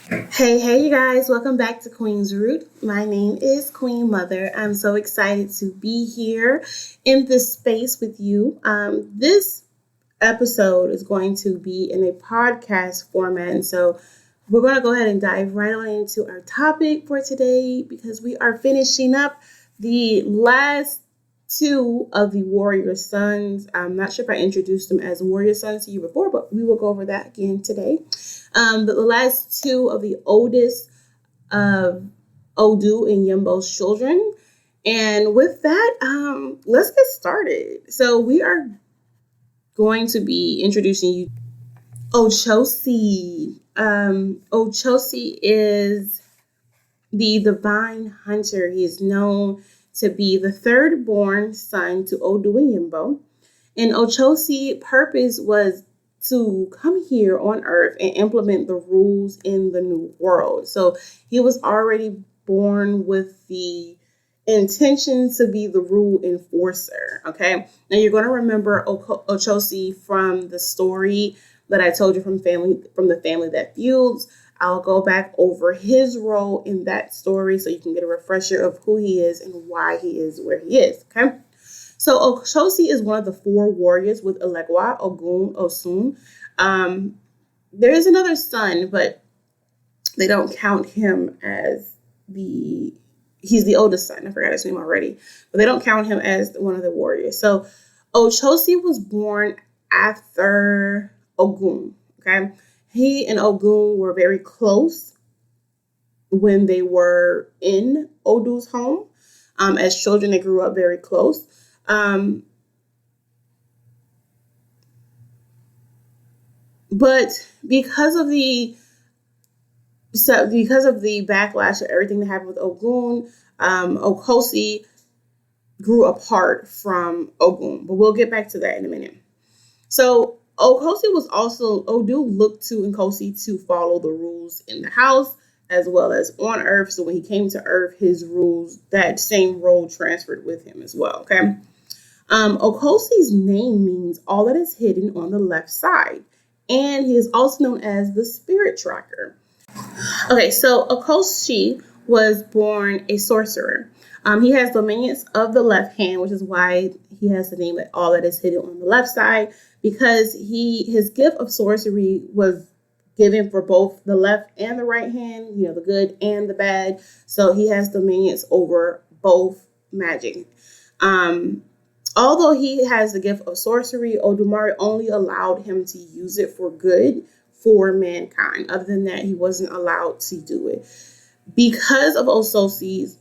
Hey, you guys, welcome back to Queen's Root. My name is Queen Mother. I'm so excited to be here in this space with you. This episode is going to be in a podcast format, and so we're going to go ahead and dive right on into our topic for today because we are finishing up the last two of the warrior sons. I'm not sure if I introduced them as warrior sons to you before, but we will go over that again today. But the last two of the oldest of Odu and Yembo's children. And with that, let's get started. So we are going to be introducing you Ochosi. Ochosi is the divine hunter. He is known to be the third born son to Odu and Yembo. And Ochosi' purpose was to come here on earth and implement the rules in the new world. So he was already born with the intention to be the rule enforcer. Okay. Now you're going to remember Ochosi from the story that I told you from the family that feuds. I'll go back over his role in that story so you can get a refresher of who he is and why he is where he is. Okay. So Ochosi is one of the four warriors with Elegua, Ogun, Osun. There is another son, but they don't count him as he's the oldest son. I forgot his name already, but they don't count him as one of the warriors. So Ochosi was born after Ogun. Okay. He and Ogun were very close when they were in Odu's home. As children, they grew up very close. But because of the backlash of everything that happened with Ogun, Ochosi grew apart from Ogun. But we'll get back to that in a minute. So Odu looked to Nkosi to follow the rules in the house as well as on Earth. So when he came to Earth, his rules, that same role transferred with him as well. Okay. Okosi's name means all that is hidden on the left side. And he is also known as the spirit tracker. Okay, so Ochosi was born a sorcerer. He has dominions of the left hand, which is why he has the name that all that is hidden on the left side, because his gift of sorcery was given for both the left and the right hand, the good and the bad. So he has dominions over both magic. Although he has the gift of sorcery, Olodumare only allowed him to use it for good for mankind. Other than that, he wasn't allowed to do it. Because of Ochosi's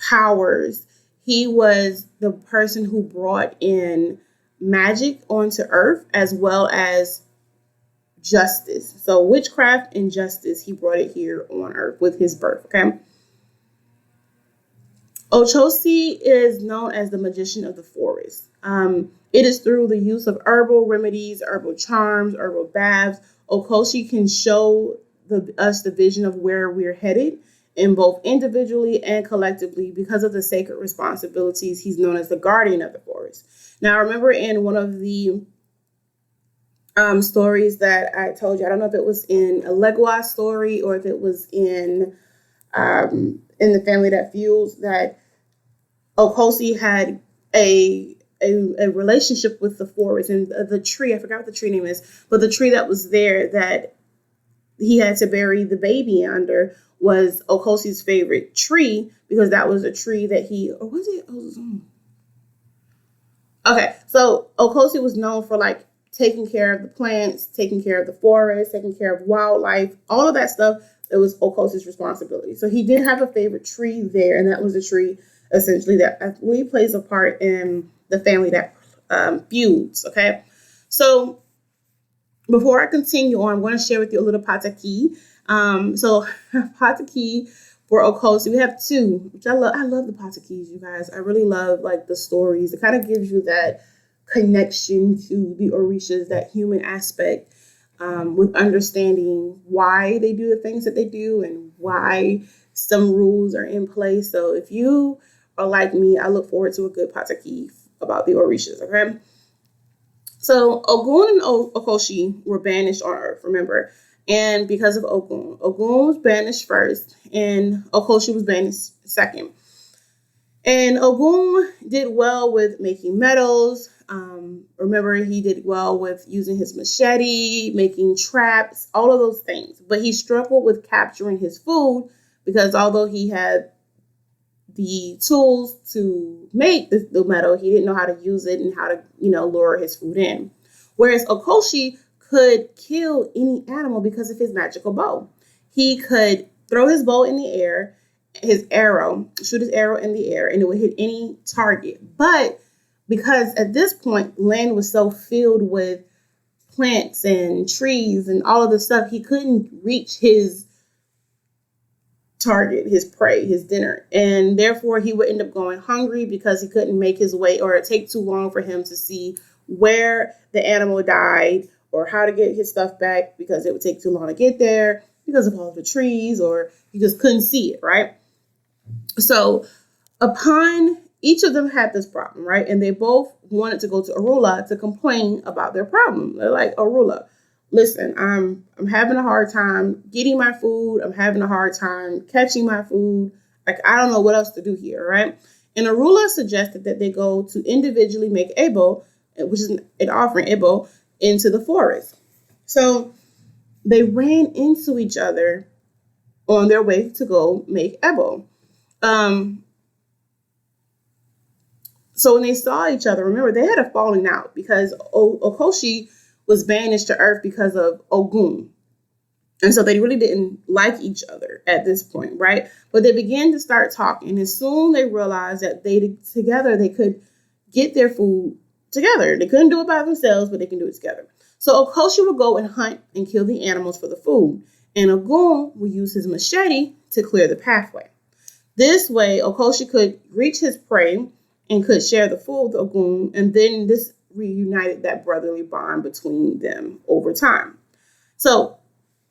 powers, he was the person who brought in magic onto Earth as well as justice. So witchcraft and justice, he brought it here on Earth with his birth, okay? Ochosi is known as the magician of the forest. It is through the use of herbal remedies, herbal charms, herbal baths. Ochosi can show us the vision of where we're headed, in both individually and collectively. Because of the sacred responsibilities, he's known as the guardian of the forest. Now, I remember in one of the stories that I told you, I don't know if it was in a Legua story or if it was in the family that fuels, that Ochosi had a relationship with the forest and the tree. I forgot what the tree name is, but the tree that was there that he had to bury the baby under was Ochosi's favorite tree, because that was a tree that or was it Osun? Okay, so Ochosi was known for like taking care of the plants, taking care of the forest, taking care of wildlife, all of that stuff. It was Ochosi's responsibility. So he did have a favorite tree there, and that was a tree essentially that really plays a part in the family that feuds. Okay, so before I continue on, I'm going to share with you a little pataki. So pataki for Ochosi, we have two, which I love. I love the patakis, you guys. I really love like the stories. It kind of gives you that connection to the Orishas, that human aspect, with understanding why they do the things that they do and why some rules are in place. So if you are like me, I look forward to a good pataki about the Orishas, okay? So Ogun and Okoshi were banished on Earth, remember, and because of Ogun. Ogun was banished first, and Okoshi was banished second. And Ogun did well with making metals. Remember, he did well with using his machete, making traps, all of those things. But he struggled with capturing his food because although he had the tools to make the metal, he didn't know how to use it and how to, lure his food in. Whereas Okoshi could kill any animal because of his magical bow. He could throw his bow in the air, shoot his arrow in the air, and it would hit any target. But because at this point, land was so filled with plants and trees and all of this stuff, he couldn't reach his target, his prey, his dinner. And therefore, he would end up going hungry because he couldn't make his way, or it take too long for him to see where the animal died or how to get his stuff back because it would take too long to get there because of all the trees, or he just couldn't see it, right? So each of them had this problem, right? And they both wanted to go to Arula to complain about their problem. They're like, Arula, listen, I'm having a hard time getting my food. I'm having a hard time catching my food. Like, I don't know what else to do here, right? And Arula suggested that they go to individually make ebo, which is an offering, ebo, into the forest. So they ran into each other on their way to go make ebo. So when they saw each other, remember, they had a falling out because Okoshi was banished to Earth because of Ogun. And so they really didn't like each other at this point, right? But they began to start talking. And soon they realized that together they could get their food together. They couldn't do it by themselves, but they can do it together. So Okoshi would go and hunt and kill the animals for the food. And Ogun would use his machete to clear the pathway. This way, Okoshi could reach his prey and could share the food with Ogun, and then this reunited that brotherly bond between them over time. So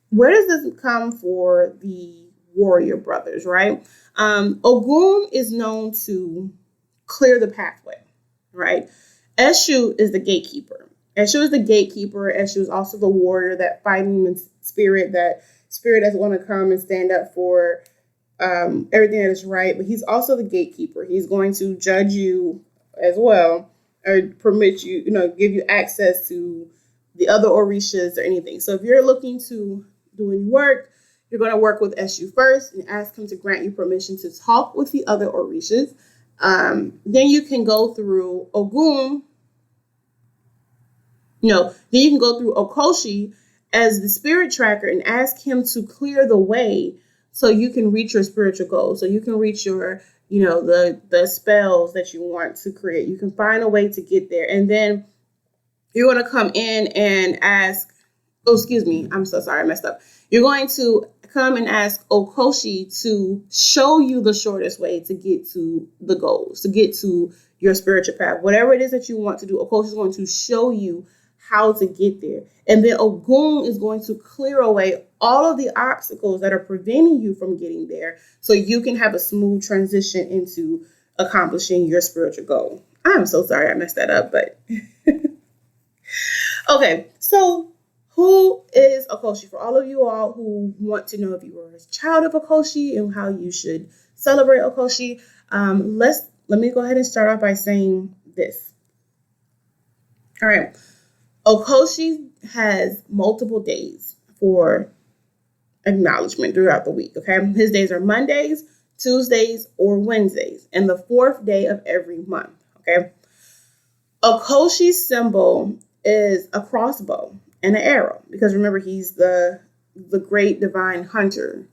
where does this come for the warrior brothers, right? Ogun is known to clear the pathway, right? Eshu is the gatekeeper. Eshu is the gatekeeper. Eshu is also the warrior, that fighting spirit, that's going to come and stand up for everything that is right, but he's also the gatekeeper. He's going to judge you as well, or permit you, give you access to the other Orishas or anything. So if you're looking to do any work, you're going to work with Eshu first and ask him to grant you permission to talk with the other Orishas. Then you can go through Ogun. Then you can go through Okoshi as the spirit tracker and ask him to clear the way so you can reach your spiritual goals. So you can reach your, the spells that you want to create. You can find a way to get there. And then you're going to come in and ask, I'm so sorry, I messed up. You're going to come and ask Okoshi to show you the shortest way to get to the goals, to get to your spiritual path. Whatever it is that you want to do, Okoshi is going to show you how to get there. And then Ogun is going to clear away all of the obstacles that are preventing you from getting there so you can have a smooth transition into accomplishing your spiritual goal. I'm so sorry I messed that up, but okay. So who is Okoshi? For all of you all who want to know if you were a child of Okoshi and how you should celebrate Okoshi, let me go ahead and start off by saying this. All right. Okoshi has multiple days for acknowledgement throughout the week, okay? His days are Mondays, Tuesdays, or Wednesdays, and the fourth day of every month, okay? Okoshi's symbol is a crossbow and an arrow, because remember, he's the great divine hunter.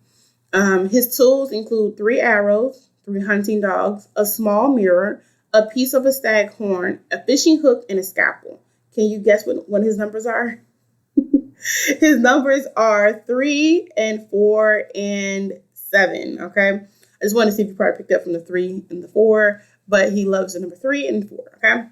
His tools include 3 arrows, 3 hunting dogs, a small mirror, a piece of a stag horn, a fishing hook, and a scalpel. Can you guess what his numbers are? His numbers are 3 and 4 and 7. Okay. I just want to see if you probably picked up from the 3 and the 4, but he loves the number 3 and 4. Okay.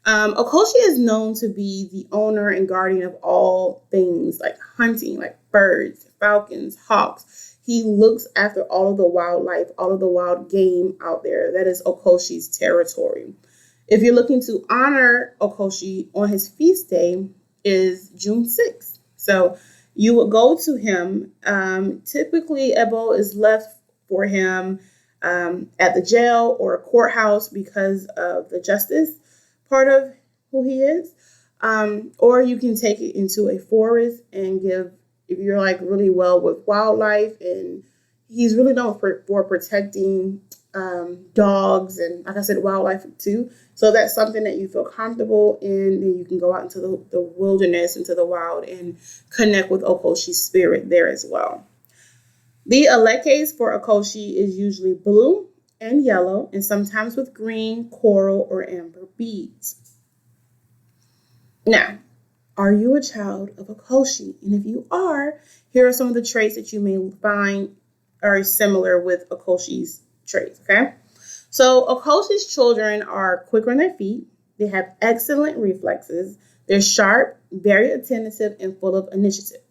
Okoshi is known to be the owner and guardian of all things like hunting, like birds, falcons, hawks. He looks after all of the wildlife, all of the wild game out there. That is Okoshi's territory. If you're looking to honor Okoshi on his feast day is June 6th. So You would go to him. Typically, a bowl is left for him at the jail or a courthouse because of the justice part of who he is. Or you can take it into a forest and give, if you're like really well with wildlife, and he's really known for protecting dogs and, like I said, wildlife too. So that's something that you feel comfortable in, and you can go out into the wilderness, into the wild, and connect with Okoshi's spirit there as well. The alekes for Okoshi is usually blue and yellow, and sometimes with green, coral, or amber beads. Now, are you a child of Okoshi? And if you are, here are some of the traits that you may find are similar with Okoshi's traits, okay? So Okoshi's children are quick on their feet. They have excellent reflexes. They're sharp, very attentive, and full of initiative.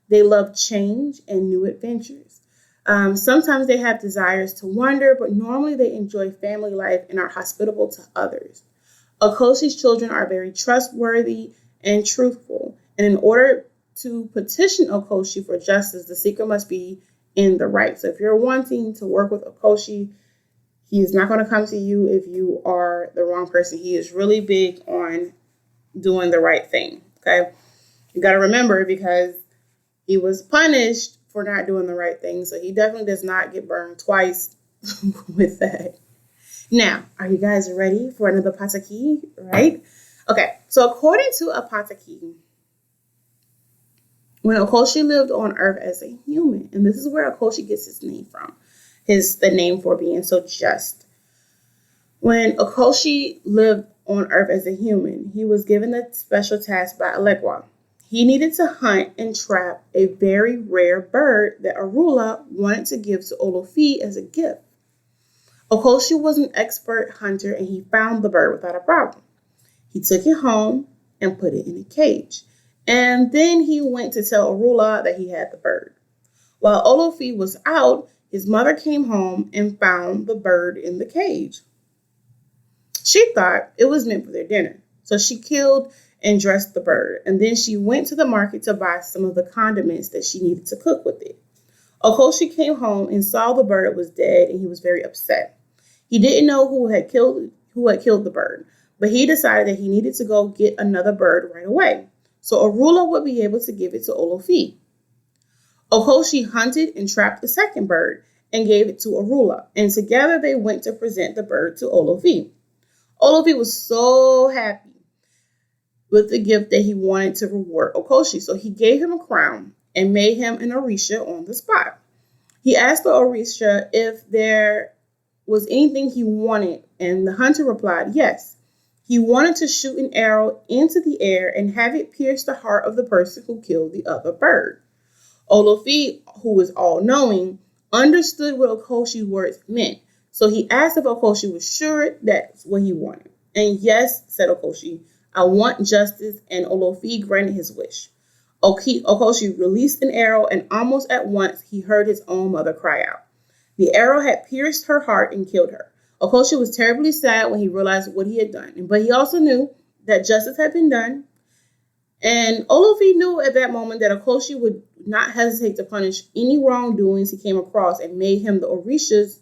They love change and new adventures. Sometimes they have desires to wander, but normally they enjoy family life and are hospitable to others. Okoshi's children are very trustworthy and truthful. And in order to petition Okoshi for justice, the secret must be in the right. So if you're wanting to work with Okoshi, he is not going to come to you if you are the wrong person. He is really big on doing the right thing. Okay. You got to remember, because he was punished for not doing the right thing. So he definitely does not get burned twice with that. Now, are you guys ready for another pataki, right? Okay, so according to a pataki, when Okoshi lived on Earth as a human, and this is where Okoshi gets his name from, the name for being so just. When Okoshi lived on Earth as a human, he was given a special task by Alekwa. He needed to hunt and trap a very rare bird that Arula wanted to give to Olofi as a gift. Okoshi was an expert hunter, and he found the bird without a problem. He took it home and put it in a cage. And then he went to tell Arula that he had the bird. While Olofi was out, his mother came home and found the bird in the cage. She thought it was meant for their dinner, so she killed and dressed the bird. And then she went to the market to buy some of the condiments that she needed to cook with it. Okoshi came home and saw the bird was dead, and he was very upset. He didn't know who had killed the bird, but he decided that he needed to go get another bird right away, so Arula would be able to give it to Olofi. Okoshi hunted and trapped the second bird and gave it to Arula, and together they went to present the bird to Olofi. Olofi was so happy with the gift that he wanted to reward Okoshi, so he gave him a crown and made him an Orisha on the spot. He asked the Orisha if there was anything he wanted, and the hunter replied yes. He wanted to shoot an arrow into the air and have it pierce the heart of the person who killed the other bird. Olofi, who was all-knowing, understood what Okoshi's words meant, so he asked if Okoshi was sure that's what he wanted. And yes, said Okoshi, I want justice, and Olofi granted his wish. Okoshi released an arrow, and almost at once he heard his own mother cry out. The arrow had pierced her heart and killed her. Okoshi was terribly sad when he realized what he had done, but he also knew that justice had been done. And Olofi knew at that moment that Okoshi would not hesitate to punish any wrongdoings he came across, and made him the Orisha's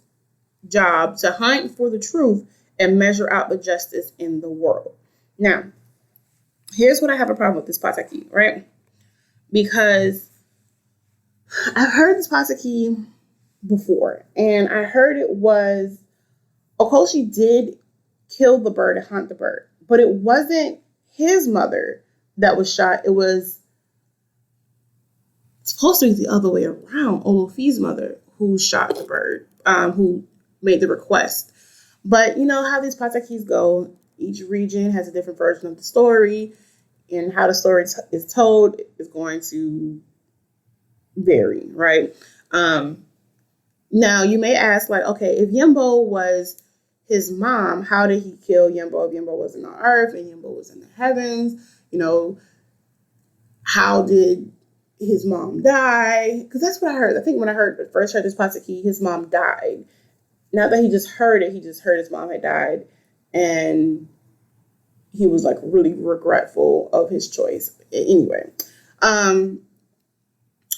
job to hunt for the truth and measure out the justice in the world. Now, here's what I have a problem with this pataki, right? Because I've heard this pataki before, and I heard it was Okoshi did kill the bird and hunt the bird, but it wasn't his mother that was shot. It was supposed to be the other way around, Olofi's mother who shot the bird, who made the request. But you know how these patakis go. Each region has a different version of the story, and how the story is told is going to vary, right? Now, you may ask, like, okay, if Yembo was his mom, how did he kill Yembo if Yembo wasn't on earth and Yembo was in the heavens? You know, how did his mom die? Because that's what I heard. I think when I first heard this pataki, his mom died. Not that he just heard it, he just heard his mom had died, and he was like really regretful of his choice. Anyway,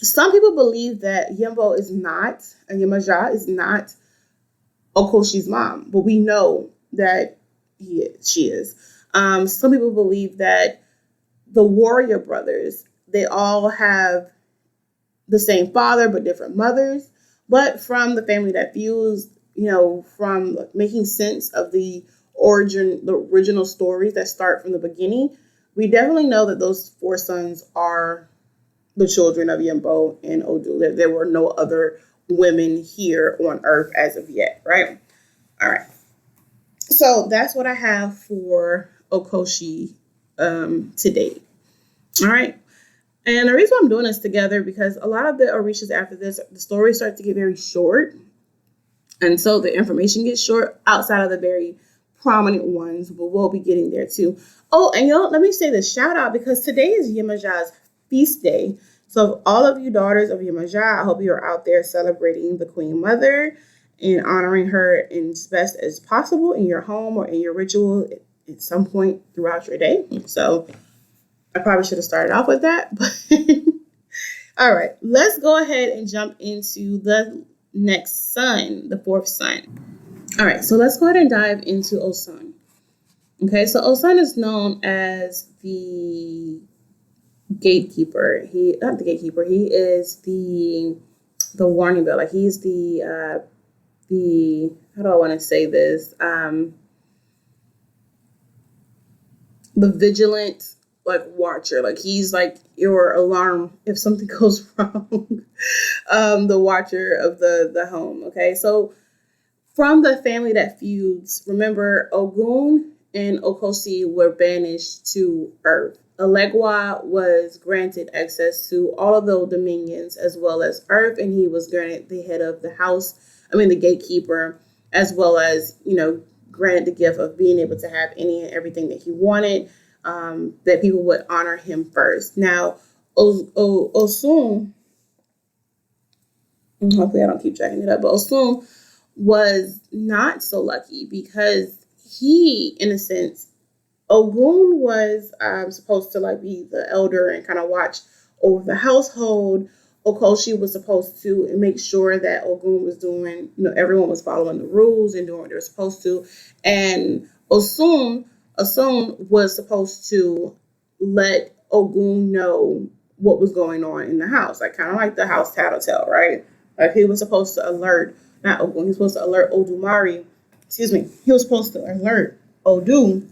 Some people believe that Yembo is not, and Yemaja is not Okoshi's mom, but we know that she is. Some people believe that the warrior brothers, they all have the same father but different mothers. But from the family that fused, from making sense of the original stories that start from the beginning, we definitely know that those 4 sons are the children of Yembo and Odu. There were no other women here on Earth as of yet, right? All right. So that's what I have for Okoshi today. All right. And the reason I'm doing this together, because a lot of the Orishas after this, the stories start to get very short. And so the information gets short outside of the very prominent ones, but we'll be getting there too. Oh, and let me say this shout out, because today is Yemaja's feast day. So all of you daughters of Yemaja, I hope you're out there celebrating the Queen Mother and honoring her as best as possible in your home or in your ritual at some point throughout your day. So I probably should have started off with that. But all right, let's go ahead and jump into the next son, the 4th son. All right, so let's go ahead and dive into Osun. Okay, so Osun is known as the gatekeeper. Not the gatekeeper. He is the warning bell. Like, he's the how do I want to say this? The vigilant, like, watcher. Like, he's like your alarm if something goes wrong. The watcher of the home. Okay, so from the family that feuds, remember, Ogun and Ochosi were banished to Earth. Elegua was granted access to all of the dominions as well as Earth, and he was granted the head of the gatekeeper, as well as, granted the gift of being able to have any and everything that he wanted, that people would honor him first. Now, Osun, hopefully I don't keep tracking it up, but Osun was not so lucky, because he, in a sense, Ogun was supposed to be the elder and kind of watch over the household. Okoshi was supposed to make sure that Ogun was doing, everyone was following the rules and doing what they were supposed to. And Osun was supposed to let Ogun know what was going on in the house, kind of like the house tattletale, right? Like, he was supposed to alert, not Ogun, he was supposed to alert Odumari, he was supposed to alert Odu.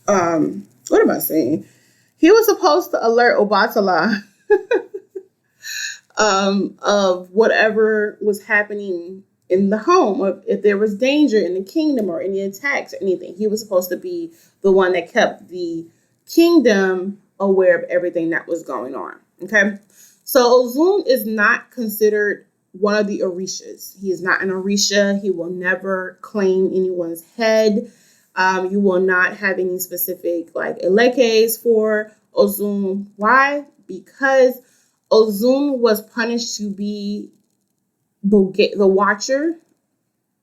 What am I saying? He was supposed to alert Obatala of whatever was happening in the home, or if there was danger in the kingdom or any attacks or anything. He was supposed to be the one that kept the kingdom aware of everything that was going on. Okay, so Ozun is not considered one of the Orishas. He is not an Orisha. He will never claim anyone's head. You will not have any specific elekes for Ozun. Why? Because Ozun was punished to be the watcher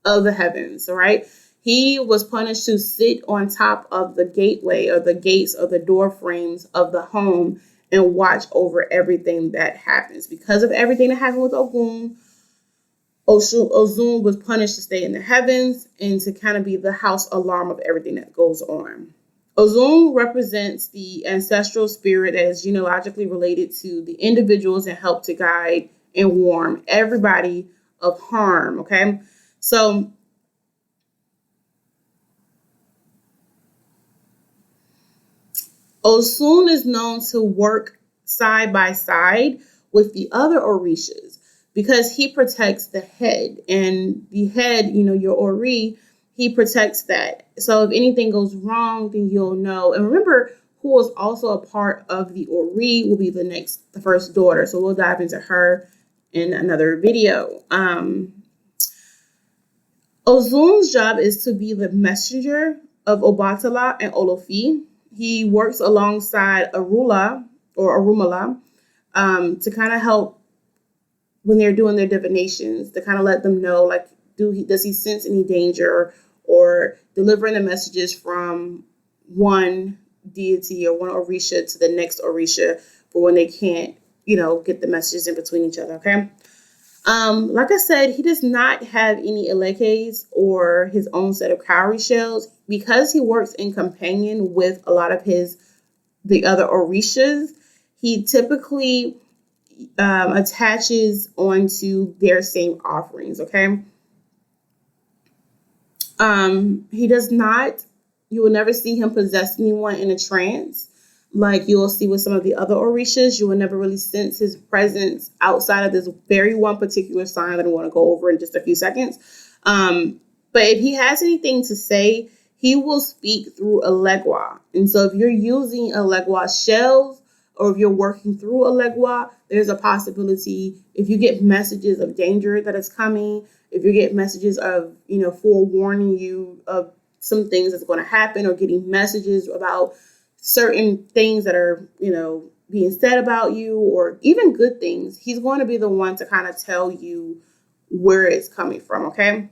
of the heavens, right? He was punished to sit on top of the gateway or the gates or the door frames of the home and watch over everything that happens. Because of everything that happened with Ogun, Ozun was punished to stay in the heavens and to kind of be the house alarm of everything that goes on. Ozun represents the ancestral spirit that is genealogically related to the individuals and help to guide and warn everybody of harm, okay? So Osun is known to work side by side with the other Orishas because he protects the head, and the head, your Ori, he protects that. So if anything goes wrong, then you'll know. And remember, who was also a part of the Ori will be the first daughter. So we'll dive into her in another video. Ozun's job is to be the messenger of Obatala and Olofi. He works alongside Arula or Arumala to kind of help when they're doing their divinations, to kind of let them know, does he sense any danger, or delivering the messages from one deity or one Orisha to the next Orisha for when they can't, get the messages in between each other, okay? Like I said, he does not have any elekes or his own set of cowrie shells because he works in companion with a lot of the other Orishas. He typically attaches onto their same offerings, okay? He does not, you will never see him possess anyone in a trance. Like you will see with some of the other Orishas, you will never really sense his presence outside of this very one particular sign that I want to go over in just a few seconds. But if he has anything to say, he will speak through Elegua. And so if you're using Elegua shells or if you're working through Elegua, there's a possibility if you get messages of danger that is coming, if you get messages of, forewarning you of some things that's going to happen or getting messages about certain things that are, being said about you or even good things, he's going to be the one to kind of tell you where it's coming from, okay?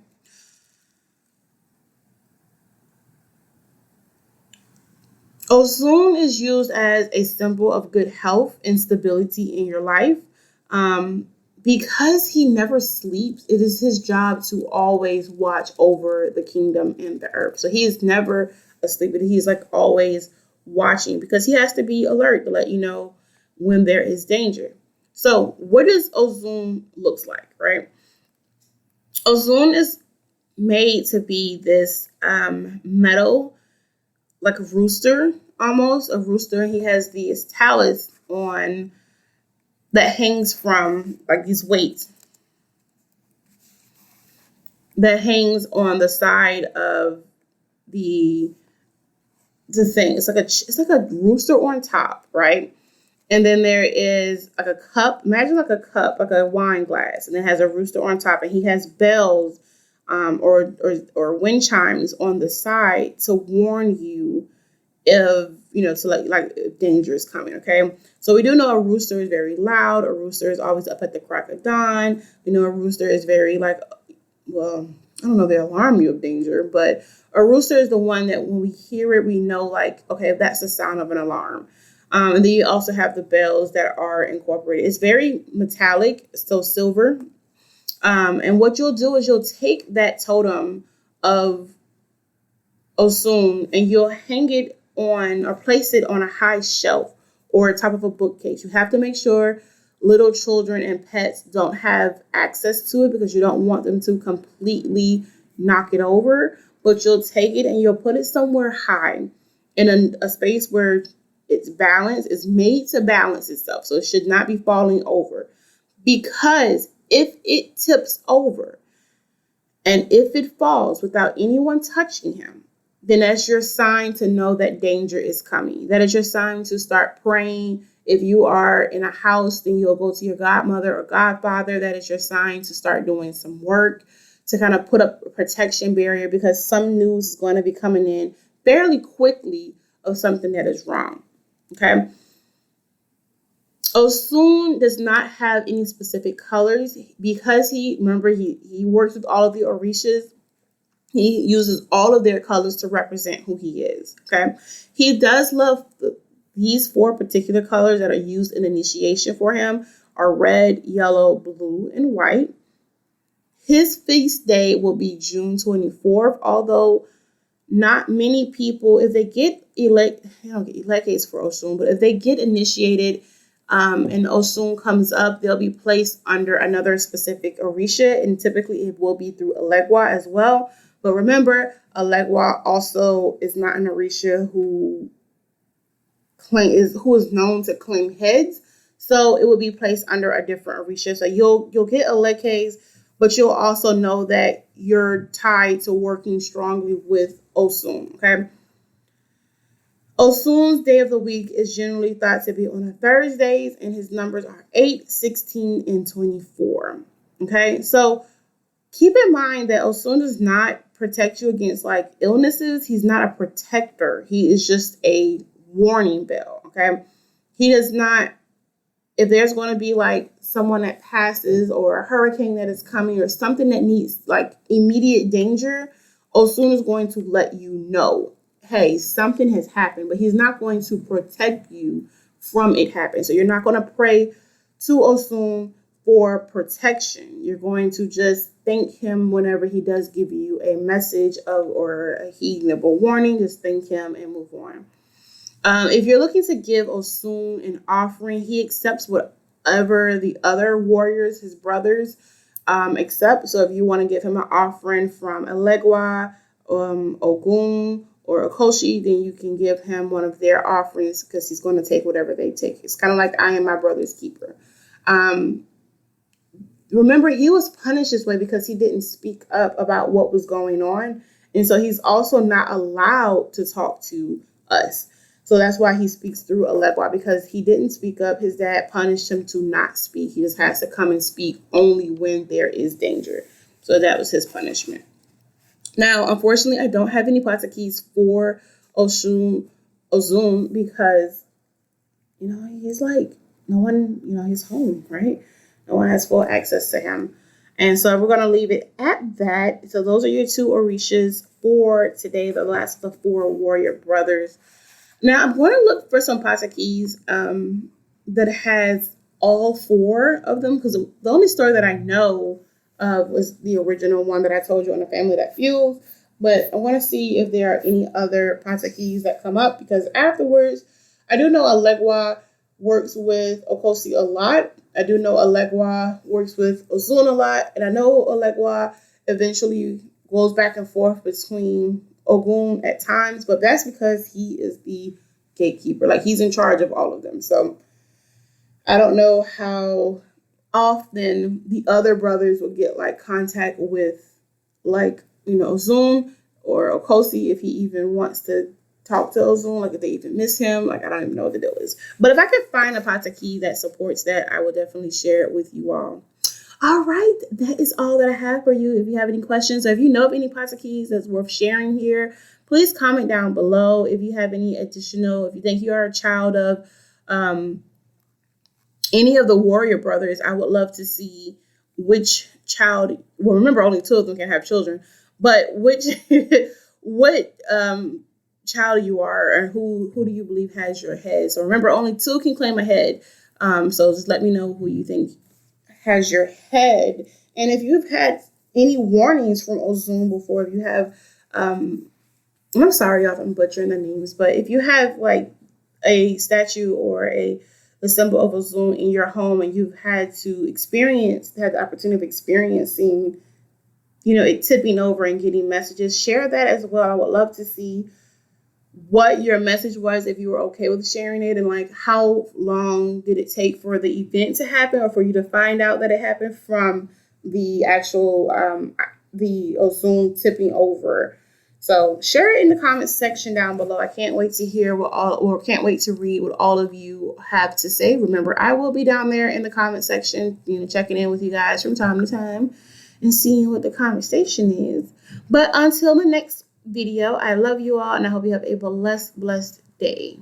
Osun is used as a symbol of good health and stability in your life. Because he never sleeps, it is his job to always watch over the kingdom and the earth. So he is never asleep, but he's like always watching because he has to be alert to let you know when there is danger. So what does Osun looks like, right? Osun is made to be this metal, like a rooster, almost a rooster. He has these talons on that hangs from like these weights that hangs on the side of the thing. It's like a rooster on top, right? And then there is like a cup. Imagine like a cup, like a wine glass, and it has a rooster on top, and he has bells, or wind chimes on the side to warn you if to like if danger is coming. Okay, so we do know a rooster is very loud. A rooster is always up at the crack of dawn. We know a rooster is very I don't know if they alarm you of danger, but a rooster is the one that when we hear it, we know like, okay, that's the sound of an alarm. And then you also have the bells that are incorporated. It's very metallic, so silver. And what you'll do is you'll take that totem of Osun and you'll hang it on or place it on a high shelf or top of a bookcase. You have to make sure little children and pets don't have access to it because you don't want them to completely knock it over. But you'll take it and you'll put it somewhere high in a space where it's balanced. It's made to balance itself. So it should not be falling over. Because if it tips over and if it falls without anyone touching him, then that's your sign to know that danger is coming. That is your sign to start praying. If you are in a house, then you'll go to your godmother or godfather. That is your sign to start doing some work to kind of put up a protection barrier because some news is going to be coming in fairly quickly of something that is wrong. Okay. Osun does not have any specific colors because he works with all of the Orishas. He uses all of their colors to represent who he is. Okay. He does love these 4 particular colors that are used in initiation for him are red, yellow, blue, and white. His feast day will be June 24th, although not many people, if they get they don't get elected for Osun, but if they get initiated and Osun comes up, they'll be placed under another specific Orisha, and typically it will be through Elegua as well. But remember, Elegua also is not an Orisha who is known to claim heads, so it will be placed under a different Orisha. So you'll get Elekes, but you'll also know that you're tied to working strongly with Osun, okay? Osun's day of the week is generally thought to be on a Thursdays, and his numbers are 8, 16, and 24, okay? So keep in mind that Osun does not protect you against like illnesses. He's not a protector. He is just a warning bell, okay? He does not, if there's going to be like someone that passes or a hurricane that is coming or something that needs like immediate danger, Osun is going to let you know, hey, something has happened, but he's not going to protect you from it happening. So you're not going to pray to Osun for protection. You're going to just thank him whenever he does give you a message of or a heeding of a warning. Just thank him and move on. If you're looking to give Osun an offering, he accepts whatever the other warriors, his brothers, accept. So if you want to give him an offering from Elegua, Ogun, or Ochosi, then you can give him one of their offerings because he's going to take whatever they take. It's kind of like I am my brother's keeper. Remember, he was punished this way because he didn't speak up about what was going on. And so he's also not allowed to talk to us. So that's why he speaks through Elegua, because he didn't speak up. His dad punished him to not speak. He just has to come and speak only when there is danger. So that was his punishment. Now, unfortunately, I don't have any patakeys for Osun because, he's like, no one, he's home, right? No one has full access to him. And so we're going to leave it at that. So those are your 2 Orishas for today, the last of the 4 warrior brothers. Now, I'm going to look for some patakeys that has all 4 of them, because the only story that I know was the original one that I told you on the family that fuels. But I want to see if there are any other patakeys that come up, because afterwards, I do know Elegua works with Ochosi a lot. I do know Elegua works with Osun a lot. And I know Elegua eventually goes back and forth between Ogun at times, but that's because he is the gatekeeper. Like, he's in charge of all of them. So I don't know how often the other brothers will get like contact with Osun or Ochosi, if he even wants to talk to Osun, like if they even miss him. Like, I don't even know what the deal is. But if I could find a pataki that supports that, I will definitely share it with you all. All right, that is all that I have for you. If you have any questions or if you know of any patakis that's worth sharing here, please comment down below. If you have any additional, if you think you are a child of any of the warrior brothers, I would love to see which child, well, remember only 2 of them can have children, but what child you are and who do you believe has your head. So remember, only 2 can claim a head. So just let me know who you think has your head. And if you've had any warnings from Osun before, if you have, I'm sorry if I'm butchering the names, but if you have like a statue or a symbol of Osun in your home and you've had the opportunity of experiencing, it tipping over and getting messages, share that as well. I would love to see what your message was, if you were okay with sharing it, and like how long did it take for the event to happen or for you to find out that it happened from the actual the Osun tipping over. So share it in the comments section down below. I can't wait to hear can't wait to read what all of you have to say. Remember, I will be down there in the comment section, checking in with you guys from time to time and seeing what the conversation is. But until the next video, I love you all, and I hope you have a blessed day.